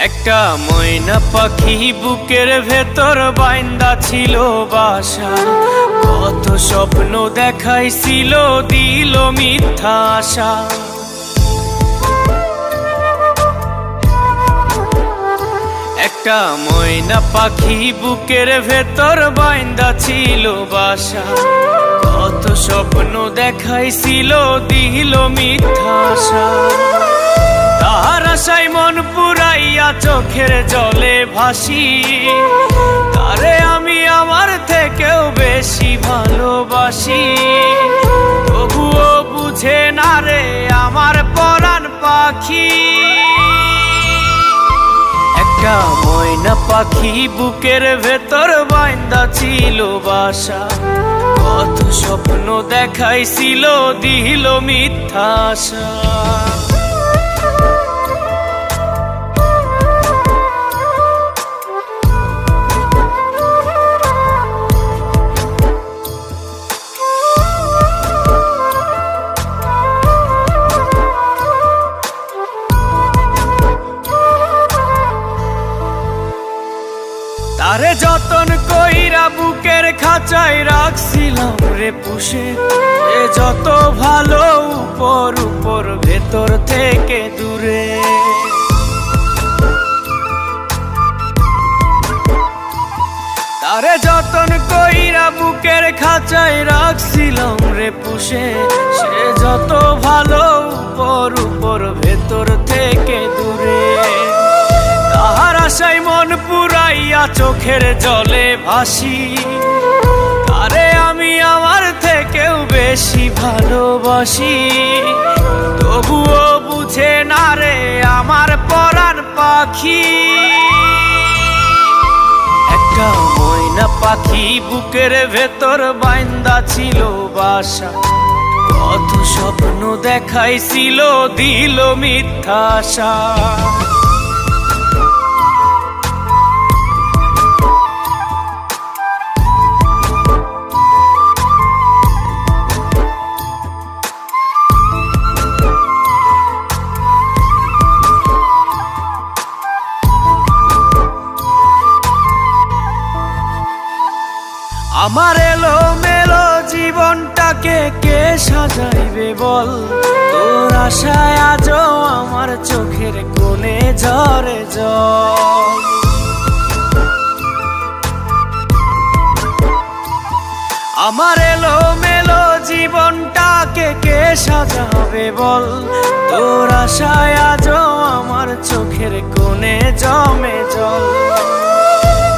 একটা ময়না পাখি বুকের ভেতর বাইন্দা ছিল বাসা, কত স্বপ্ন দেখাইছিল দিল মিথ্যা আশা। একটা ময়না পাখি বুকের ভেতর বাইন্দা ছিল বাসা, কত স্বপ্ন দেখাইছিল দিল মিথ্যা আশা। তার আশায় মন পুরাইয়া চোখের জলে ভাসি, তারে আমি আমার থেকেও বেশি ভালোবাসি। তবুও বুঝে না রে আমার পরাণ পাখি। একটা ময়না পাখি বুকের ভেতর বাইন্দা ছিল বাসা, কত স্বপ্ন দেখাইছিল দিল মিথ্যা আশা। তারে যতন কইরা বুকের খাঁচায় রাখছিলাম রে পুষে, এ যত ভালো উপর উপর ভেতর থেকে দূরে। তারে যতন কইরা বুকের খাঁচায় রাখছিলাম রে পুষে, সে যত ভালো উপর উপর ভেতর থেকে দূরে। তাহার আশায় মন পুরাইয়া চোখের জলে ভাসি, তারে আমি আমার থেকেও বেশি ভালোবাসি। তবুও বুঝে না রে আমার পরাণ পাখি। একটা ময়না পাখি বুকের ভেতর বাইন্দা ছিল বাসা, কত স্বপ্ন দেখাইছিল দিল মিথ্যা আশা। আমার এলো মেলো জীবনটাকে কে সাজাইবে বল, তোর আশায় আজও আমার চোখের কোণে ঝরে জল। আমার এলো মেলো জীবনটাকে কে সাজাবে বল, তোর আশায় আজও আমার চোখের কোণে জমে জল।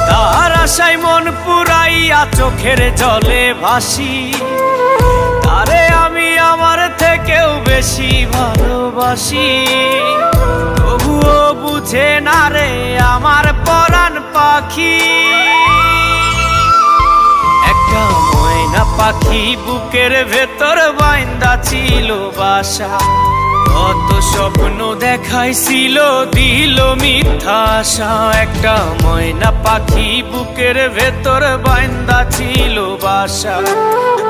তার আশায় মন পুরাইয়া চোখের জলে ভাসি, তারে আমি আমার থেকেও বেশি ভালোবাসি। তবুও বুঝে না রে আমার পরাণ পাখি। একটা ময়না পাখি বুকের ভেতর বাইন্দা ছিল বাসা, কত স্বপ্ন দেখাইছিল দিল মিথ্যা আশা। একটা ময়না পাখি বুকের ভেতর বাইন্দা ছিল বাসা,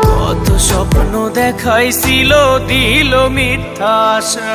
কত স্বপ্ন দেখাইছিল দিল মিথ্যা আশা।